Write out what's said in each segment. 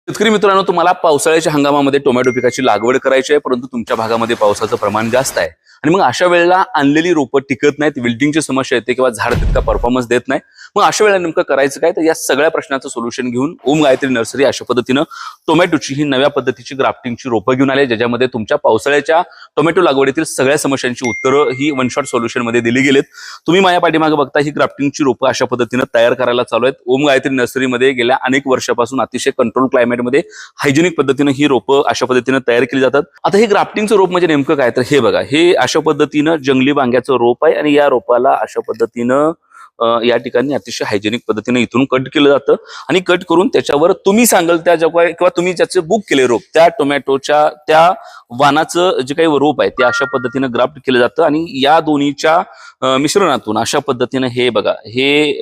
शेतकरी मित्रांनो, तुम्हाला पावसाळ्याच्या हंगामामध्ये टोमॅटो पिकाची लागवड करायची आहे, परंतु तुमच्या भागामध्ये पावसाचं प्रमाण जास्त आहे आणि मग अशा वेळेला आणलेली रोपं टिकत नाहीत, विल्टिंगची समस्या येते किंवा झाड तितका परफॉर्मन्स देत नाही. मग अशा वेळेला नेमकं करायचं काय? तर या सगळ्या प्रश्नाचं सोल्युशन घेऊन ओम गायत्री नर्सरी अशा पद्धतीनं टोमॅटोची ही नव्या पद्धतीची ग्राफ्टिंगची रोपं घेऊन आले, ज्याच्यामध्ये तुमच्या पावसाळ्याच्या टोमॅटो लागवडीतील सगळ्या समस्यांची उत्तरं ही वन शॉट सोल्युशन मध्ये दिली गेलेत. तुम्ही माझ्या पाठीमागे बघता ही ग्राफ्टिंगची रोपं अशा पद्धतीनं तयार करायला चालू आहेत. ओम गायत्री नर्सरीमध्ये गेल्या अनेक वर्षापासून अतिशय कंट्रोल क्लायमेटमध्ये हायजेनिक पद्धतीनं ही रोपं अशा पद्धतीनं तयार केली जातात. आता हे ग्राफ्टिंगचं रोप म्हणजे नेमकं काय? तर हे बघा, हे अशा पद्धतीनं जंगली वांग्याचं रोप आहे आणि या रोपाला अशा पद्धतीनं या ठिकाणी अतिशय हायजेनिक पद्धतीने इथून कट केलं जातं आणि कट करून त्याच्यावर तुम्ही सांगाल त्या किंवा तुम्ही ज्याचे बुक केले रोप त्या टोमॅटोच्या त्या वानाचं जे काही रोप आहे ते अशा पद्धतीनं ग्राफ्ट केलं जातं आणि या दोन्हीच्या मिश्रणातून अशा पद्धतीनं हे बघा, हे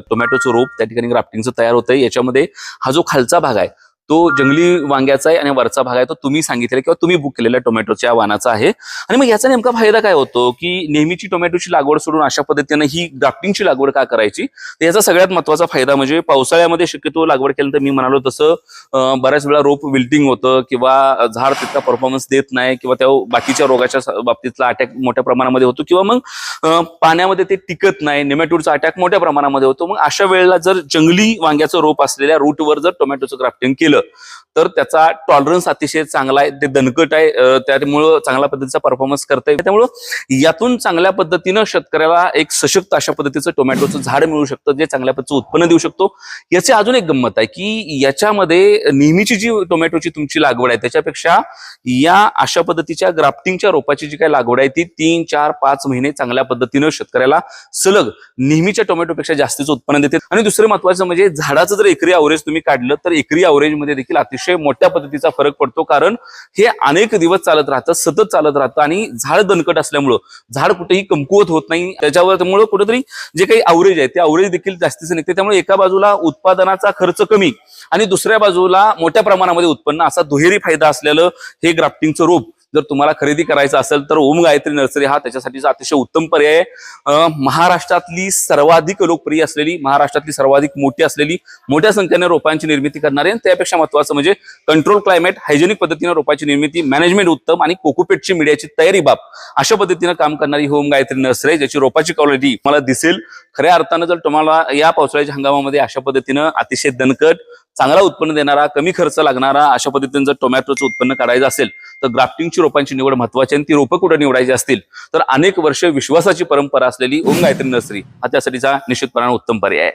टोमॅटोचं रोप त्या ठिकाणी ग्राफ्टिंगचं तयार होतंय. याच्यामध्ये हा जो खालचा भाग आहे तो जंगली वांग्याचा आहे आणि वरचा भाग आहे तो तुम्ही सांगितलेला किंवा तुम्ही बुक केलेल्या टोमॅटोच्या वानाचा आहे. आणि मग याचा नेमका फायदा काय होतो की नेहमीची टोमॅटोची लागवड सोडून अशा पद्धतीने ही ग्राफ्टिंगची लागवड का करायची? तर याचा सगळ्यात महत्त्वाचा फायदा म्हणजे पावसाळ्यामध्ये शक्यतो लागवड केल्यानंतर मी म्हणालो तसं बऱ्याच वेळा रोप विल्टिंग होतं किंवा झाड तितका परफॉर्मन्स देत नाही किंवा त्या बाकीच्या रोगाच्या बाबतीतला अटॅक मोठ्या प्रमाणामध्ये होतो किंवा मग पाण्यामध्ये ते टिकत नाही, नेमॅटोडचा अटॅक मोठ्या प्रमाणामध्ये होतो. मग अशा वेळेला जर जंगली वांग्याचं रोप असलेल्या रूटवर जर टोमॅटोचं ग्राफ्टिंग केलं तर त्याचा टॉलरन्स अतिशय चांगला आहे, ते दणकट आहे, त्यामुळं चांगल्या पद्धतीचा परफॉर्मन्स करता येईल. त्यामुळं यातून चांगल्या पद्धतीनं शेतकऱ्याला एक सशक्त अशा पद्धतीचं टोमॅटोचं झाड मिळू शकतं, जे चांगल्या पद्धतीचं उत्पन्न देऊ शकतो. याची अजून एक गंमत आहे की याच्यामध्ये नेहमीची जी टोमॅटोची तुमची लागवड आहे त्याच्यापेक्षा या अशा पद्धतीच्या ग्राफ्टिंगच्या रोपाची जी काही लागवड आहे ती 3, 4, 5 महिने चांगल्या पद्धतीनं शेतकऱ्याला सलग नेहमीच्या टोमॅटोपेक्षा जास्तीचं उत्पन्न देते. आणि दुसरं महत्वाचं म्हणजे झाडाचं जर एकरी अवरेज तुम्ही काढलं तर एकरी अवरेज मध्ये देखील अतिशय मोठ्या पद्धतीचा फरक पडतो, कारण हे अनेक दिवस चालत राहतं, सतत चालत राहतं आणि झाड दणकट असल्यामुळं झाड कुठेही कमकुवत होत नाही. त्याच्यामुळे कुठेतरी जे काही अवरेज आहे ते अवरेज देखील जास्तीचं निघते. त्यामुळे एका बाजूला उत्पादनाचा खर्च कमी आणि दुसऱ्या बाजूला मोठ्या प्रमाणामध्ये उत्पन्न, असा दुहेरी फायदा असलेलं हे ग्राफ्टिंगचं रोप जर तुम्हाला खरेदी करायचं असेल तर ओम गायत्री नर्सरी हा त्याच्यासाठीचा अतिशय उत्तम पर्याय आहे. महाराष्ट्रातली सर्वाधिक लोकप्रिय असलेली, महाराष्ट्रातली सर्वाधिक मोठी असलेली, मोठ्या संख्येने रोपांची निर्मिती करणारे आणि त्यापेक्षा महत्त्वाचं म्हणजे कंट्रोल क्लायमेट, हायजेनिक पद्धतीने रोपांची निर्मिती, मॅनेजमेंट उत्तम आणि कोकोपीटची मीडियाची तयारी बाप अशा पद्धतीनं काम करणारी ओम गायत्री नर्सरी, ज्याची रोपाची क्वालिटी मला दिसेल. खऱ्या अर्थानं जर तुम्हाला या पावसाळ्याच्या हंगामामध्ये अशा पद्धतीनं अतिशय दणकट, चांगला उत्पन्न देणारा, कमी खर्च लागणारा अशा पद्धतीने जर टोमॅटोचं उत्पन्न काढायचं असेल तर ग्राफ्टिंगची रोपांची निवड महत्वाची. आणि ती रोपं कुठे निवडायची असतील तर अनेक वर्ष विश्वासाची परंपरा असलेली ओम गायत्री नर्सरी हा त्यासाठीचा निश्चितपणाने उत्तम पर्याय आहे.